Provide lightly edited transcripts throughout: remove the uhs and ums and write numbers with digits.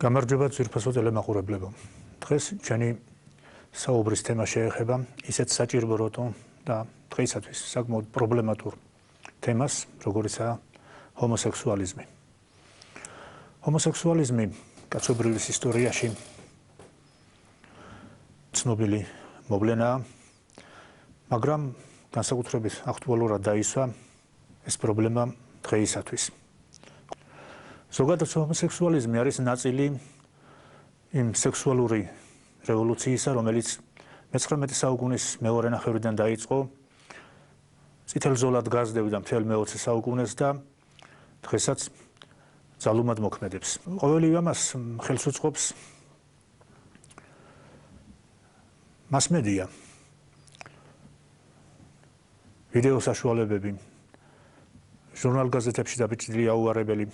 გამარჯობა ძვირფასო ტელემაყურებლებო. დღეს ჩვენი საუბრის თემა შეეხება ისეთ საჭირო როტო და დღეისათვის საკმაოდ პრობლემატურ თემას, როგორიცაა ჰომოსექსუალიზმი. ჰომოსექსუალიზმი კაცობრიობის ისტორიაში ცნობილი მოვლენაა, მაგრამ განსაკუთრებით აქტუალურად დაისვა ეს პრობლემა დღეისათვის. ზოგადად ჰომოსექსუალიზმი არის ნაწილი იმ სექსუალური რევოლუციისა, რომელიც მე-19 საუკუნის მეორე ნახევრიდან დაიწყო, წითელზოლად გაზრდებდა მთელ მე-20 საუკუნეს და დღესაც ძალუმად მოქმედებს. ყოველივე ამას ხელს უწყობს მასმედია, ვიდეო საშუალებები, ჟურნალ-გაზეთებში დაბეჭდილი აუარებელი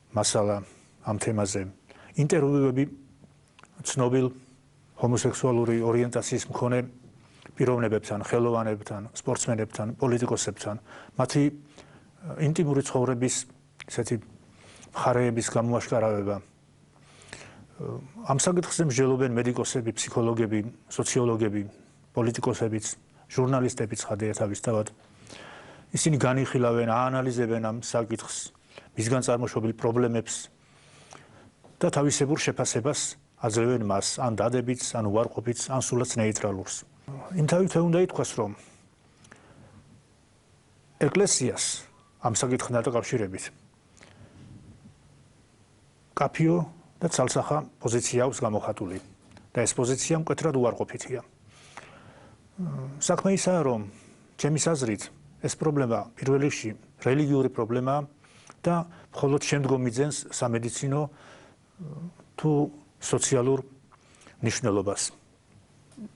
მასალა ამ თემაზე, ინტერვიუები ცნობილ ჰომოსექსუალური ორიენტაციის მქონე პიროვნებებთან, ხელოვანებთან, სპორტსმენებთან, პოლიტიკოსებთან, მათი ინტიმური ცხოვრების ესეთი მხარეების გამოაშკარავება. ამ საკითხზე მსჯელობენ მედიკოსები, ფსიქოლოგები, სოციოლოგები, პოლიტიკოსებიც, ჟურნალისტები ცხადია თავისთავად. ისინი განიხილავენ, აანალიზებენ ამ საკითხს, მისგან წარმოშობილ პრობლემებს და თავისებურ შეფასებას აძლევენ მას, ან დადებით, ან უარყოფით, ან სულაც ნეიტრალურს. იმ თავითვე უნდა ითქვას, რომ ეკლესიას ამ საკითხთან დაკავშირებით კაფიო და ცალსახა პოზიცია აქვს გამოხატული და ეს პოზიცია მკვეთრად უარყოფითია. საქმე ისაა, რომ ჩემის აზრით ეს პრობლემა პირველ რიგში რელიგიური პრობლემაა და მხოლოდ შემდგომ იძენს სამედიცინო თუ სოციალურ მნიშვნელობას.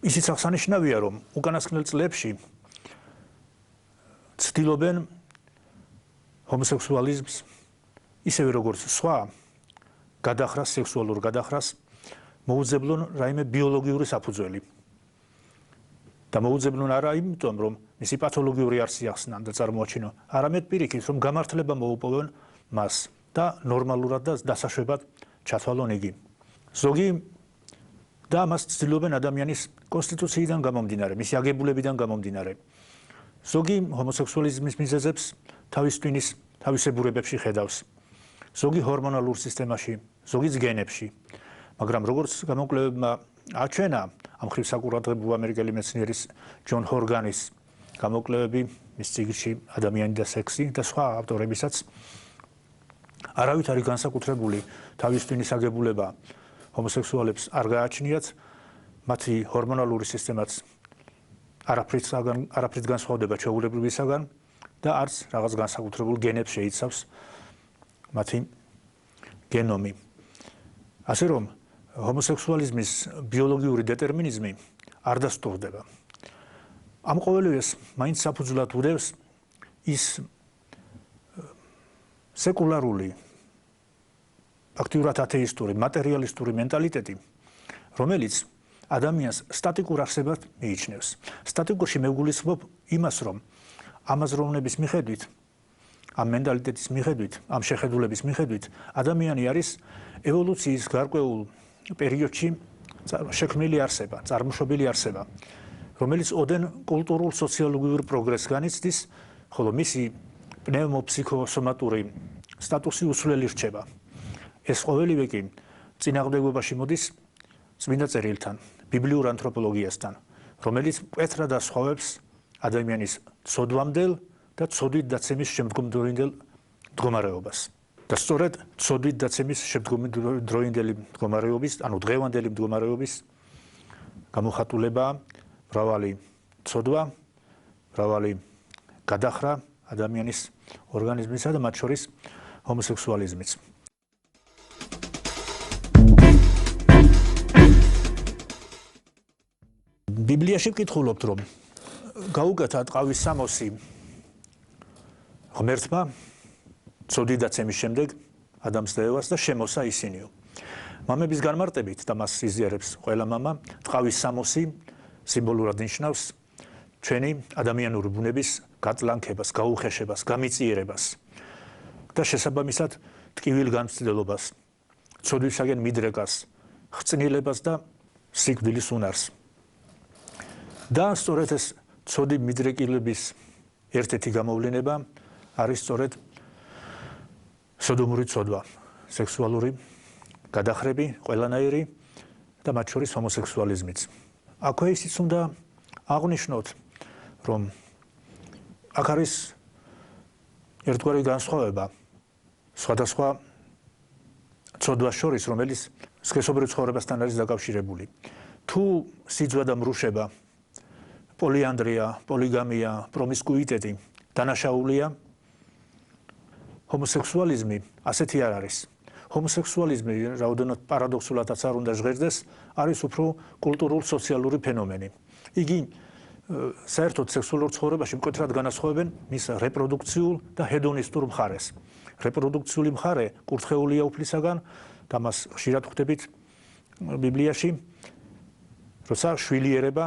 ისიც აღსანიშნავია, რომ უკანასკნელ წლებში ცდილობენ ჰომოსექსუალიზმს ისევე როგორც სხვა გადახრას, სექსუალურ გადახრას მოუძებლონ რაიმე ბიოლოგიური საფუძველი. და მოუძებლონ არა იმიტომ, რომ მისი პათოლოგიური არსი ახსნან და წარმოაჩინონ, არამედ პირიქით, რომ გამართლება მოუპოვონ მას და ნორმალურად და დასაშვებად ჩათვალონ იგი. ზოგი და მას ცდილობენ ადამიანის კონსტიტუციიდან გამომდინარე, მისი აგებულებიდან გამომდინარე. ზოგი ჰომოსექსუალიზმის მიზეზებს თავის ტვინის თავისებურებებში ხედავს. ზოგი ჰორმონალურ სისტემაში, ზოგიც გენებში. მაგრამ როგორც გამოკვლევებმა აჩვენა, ამ ხრივ საკურადღებო ამერიკელი მეცნიერის ჯონ ჰორგანის გამოკვლევები მის წიგნში ადამიანი და სექსი და სხვა ავტორებისაც არავით არის განსაკუთრებული თავის ტვინის აგებულება ჰომოსექსუალებს არ გააჩნიათ, მათი ჰორმონალური სისტემაც არაფრით განსხვავდება ჩვეულებრივისაგან და არც რაღაც განსაკუთრებულ გენებს შეიცავს მათი გენომი. ასე რომ ჰომოსექსუალიზმის ბიოლოგიური დეტერმინიზმი არ დასტურდება. ამ ყოველივეს მაინც საფუძვლად უდევს ის სეკულარული, აქტიურად ათეისტური, მატერიალისტური მენტალიტეტი, რომელიც ადამიანს სტატიკურ არსებად მიიჩნევს. სტატიკურში მეგულისხმობ იმას, რომ ამ აზროვნების მიხედვით, ამ მენტალიტეტის მიხედვით, ამ შეხედულების მიხედვით, ადამიანი არის ევოლუციის გარკვეულ პერიოდში შექმნილი არსება, წარმოშობილი არსება, რომელიც ოდენ კულტურულ სოციოლოგიურ პროგრესს განიცდის, ხოლო მისი პნევმოფსიქოსომატური სტატუსი უცვლელი რჩება. ეს ყოველივე კი წინააღმდეგობაში მოდის წმინდა წერილთან, ბიბლიურ ანთროპოლოგიასთან, რომელიც მკვეთრად ასხვავებს ადამიანის ცოდვამდელ და ცოდვით დაცემის შემდგომდროინდელ მდგომარეობას. და სწორედ ცოდვით დაცემის შემდგომდროინდელი მდგომარეობის, ანუ დღევანდელი მდგომარეობის გამოხატულებაა მრავალი ცოდვა, მრავალი გადახრა ადამიანის ორგანიზმისა და მათ შორის ჰომოსექსუალიზმიც. ბიბლიაში ვკითხულობთ, რომ გაუკეთა ტყავის სამოსი ღმერთმა ცოდვით დაცემის შემდეგ ადამს და ევას და შემოსა ისინიო. მამების განმარტებით და მას იზიარებს ყველა მამა, ტყავის სამოსი სიმბოლურად ნიშნავს ჩვენი ადამიანური ბუნების გატლანქებას, გაუხეშებას, გამიწიერებას და შესაბამისად ტკივილ განცდილებას ცოდვისაგან მიდრეკას, ხწნილებას და სიკვდილის უნარს. და სწორედ ეს ცოდი მიდრეკილების ერთ-ერთი გამოვლინება არის სწორედ სოდომური ცოდვა, სექსუალური გადახრები, ყველანაირი და მათ შორის ჰომოსექსუალიზმიც. აქვე ისიც უნდა აღნიშნოთ, რომ აქ არის ერთგვარი განსხვავება სხვადასხვა ცოდვას შორის, რომელიც სქესობრივ ცხოვრებასთან არის დაკავშირებული. თუ სიძვა და მრუშება, პოლიანდრია, პოლიგამია, პრომისკუიტეტი დანაშაულია, ჰომოსექსუალიზმი ასეთი არ არის. ჰომოსექსუალიზმი, რაოდენად პარადოქსულადაც არ უნდა ჟღერდეს, არის უფრო კულტურულ-სოციალური ფენომენი. იგი საერთოდ სექსუალურ ცხოვრებაში მკვეთრად განასხვავებენ მის რეპროდუქციულ და ჰედონისტურ მხარეს. რეპროდუქციული მხარე კურთხეულია უფლისაგან და მას ხშირად ხვდებით ბიბლიაში, როცა შვილიერება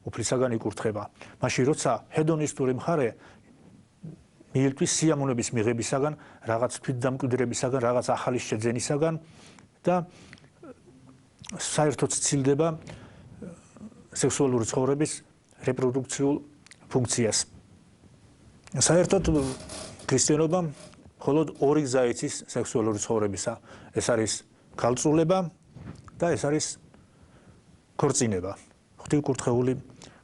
უფლისაგან იკურთხება. მაშინ როცა ჰედონისტური მხარე მიირთვის სიამოვნების მიღებისაგან, რაღაც თვითდამკვიდრებისაგან, რაღაც ახალი შეძენისაგან და საერთოდ ცდილდება სექსუალური ცხოვრების რეპროდუქციულ ფუნქციას. საერთოდ ქრისტიანობა მხოლოდ ორი გზა იცის სექსუალური ცხოვრებისა. ეს არის ქალწულება და ეს არის ქორწინება, ღვთისკურთხეული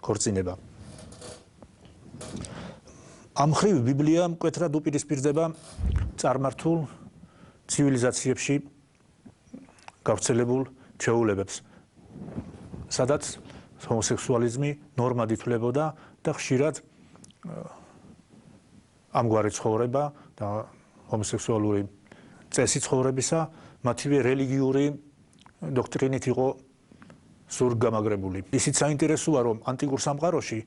ქორწინება. ამ მხრივ ბიბლია მკვეთრად უპირისპირდება წარმართულ ცივილიზაციებში გავრცელებულ ჩვეულებებს, სადაც ჰომოსექსუალიზმი ნორმად ითვლებოდა და ხშირად ამგვარი ცხოვრება და ჰომოსექსუალური წესი ცხოვრებისა მათივე რელიგიური დოქტრინით იყო ზურგგამაგრებული. ისიც საინტერესოა, რომ ანტიკურ სამყაროში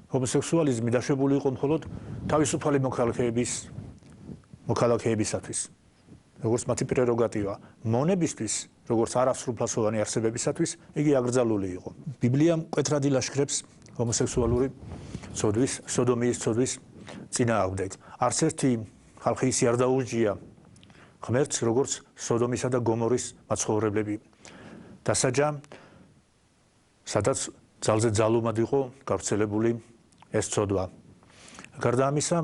ჰომოსექსუალიზმი დაშვებული იყო მხოლოდ თავისუფალი მოქალაქეებისათვის, როგორც მათი პრეროგატივა. მონებისთვის, როგორც არასრულფასოვანი არსებებისათვის, იგი აკრძალული იყო. ბიბლია მკვეთრად ილაშქრებს ჰომოსექსუალური ცოდვის, სოდომიის ცოდვის წინააღმდეგ. არც ერთი ხალხი ისე არ დაუჯია ღმერთს, როგორც სოდომისა და გომორის მაცხოვრებლები. დასაჯა, სადაც ძალზე ძალუმად იყო გავრცელებული ეს ცოდვა. გარდა ამისა,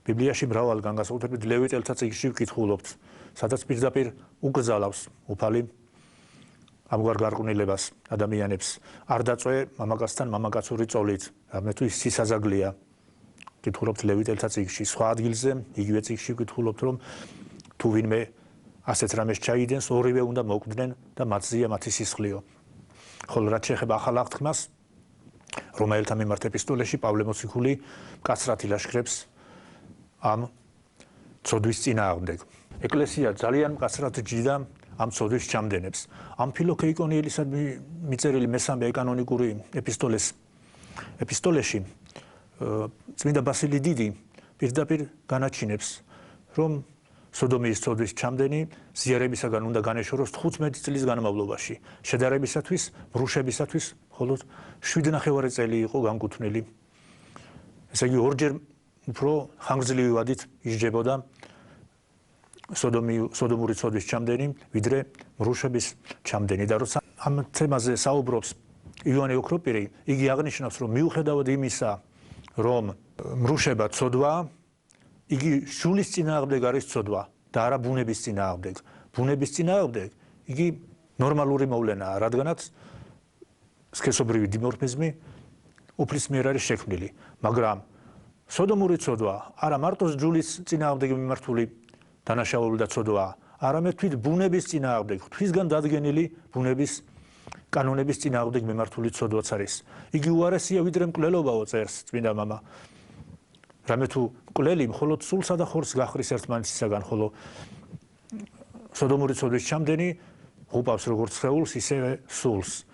ბიბლიაში მრავალ განსაკუთრებით ლევიტელთა წიგნში ვკითხულობთ, სადაც პირდაპირ უკრძალავს უფალი ამგვარ გარყვნილებას ადამიანებს. არ დაწვე მამაკაცთან მამაკაცური წოლით, რამე თუ ის სისაზაგლეა. ვკითხულობთ ლევიტელთა წიგნში. სხვა ადგილზე იგივე წიგნში ვკითხულობთ, რომ თუ ვინმე ასეთ რამეს ჩაიდენს, ორივე უნდა მოკვდნენ და მათზეა მათი სისხლიო. ხოლო რაც შეეხება ახალ აღთქმას, რომაელთა მიმართ ეპისტოლეში პავლე მოციქული მკაცრად ილაშქრებს ამ ცოდვის წინააღმდეგ. ეკლესია ძალიან მკაცრად ჯდა ამ ცოდვის ჩამდენებს. ამფილოქეიკონიელისადმი მიწერილი მესამე ეკანონიკური ეპისტოლეში წმინდა ბასილი დიდი პირდაპირ განაჩინებს, რომ სოდომიის ცოდვის ჩამდენი ზიარებისაგან უნდა განეშოროს 15 წლის განმავლობაში. შედარებისათვის, მრუშებისათვის მხოლოდ 7.5 წელი იყო განკუთვნილი. ესე იგი, ორჯერ უფრო ხანგრძლივი ვადით ისჯებოდა სოდომური ცოდვის ჩამდენი, ვიდრე მრუშების ჩამდენი. და როცა ამ თემაზე საუბრობს ივანე ოქროპირი, იგი აღნიშნავს, რომ მიუხედავად იმისა, რომ მრუშება ცოდვაა, იგი შულის წინააღმდეგ არის ცოდვა და არა ბუნების წინააღმდეგ. ბუნების წინააღმდეგ იგი ნორმალური მოვლენაა, რადგანაც სქესობრივი დიმორფიზმი უფლის მიერ არის შექმნილი. მაგრამ სოდომური ცოდვა არა მარტო ჯულის წინააღმდეგ მიმართული დანაშაული და ცოდვაა, არამედ თვით ბუნების წინააღმდეგ, ღვთისგან დადგენილი ბუნების კანონების წინააღმდეგ მიმართული ცოდვაც არის. იგი უარესია ვიდრე მკვლელობაო, წერს წმინდა მამა. რამე თუ მკვლელი მხოლოდ სულსა და ხორცს გახრის ერთმანეთისაგან, ხოლო სოდომური ცოდვის ჩამდენი ღუპავს როგორც სხეულს, ისევე სულს.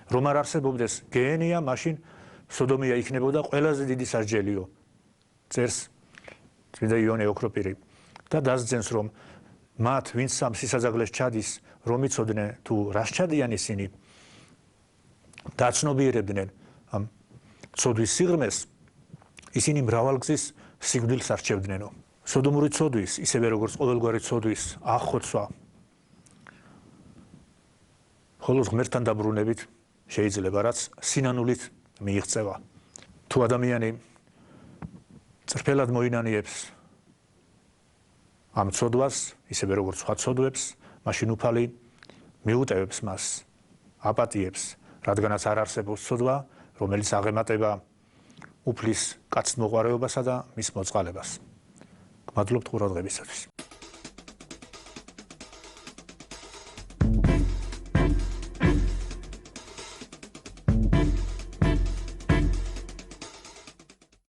რომ არ არსებობდეს გეენია, მაშინ სოდომია იქნებოდა ყველაზე დიდი სასჯელიო, წერს წმინდა ივანე ოქროპირი. და დასძენს, რომ მათ, ვინც სამ სისაზაგლეს ჩადის, რომ იცოდნენ თუ რას ჩადიან ისინი, დაცნობიერებდნენ ამ ცოდვის სიღრმეს, ისინი მრავალგზის სიკვდილს არჩევდნენო. სოდომური ცოდვის, ისევე როგორც ყოველგვარი ცოდვის აღხოცვა ხოლო ღმერთთან დაბრუნებით შეიძლება რაც სინანულით მიიღწევა. თუ ადამიანი წრფელად მოინანიებს ამ ცოდვას, ისევე როგორც სხვა ცოდვებს, მაშინ უფალი მიუტევებს მას, აპატიებს, რადგანაც არ არსებობს ცოდვა, რომელიც აღემატება უფლის კაცთმოყვარეობასა და მის მოწყალებას. გმადლობთ ყურადღებისათვის.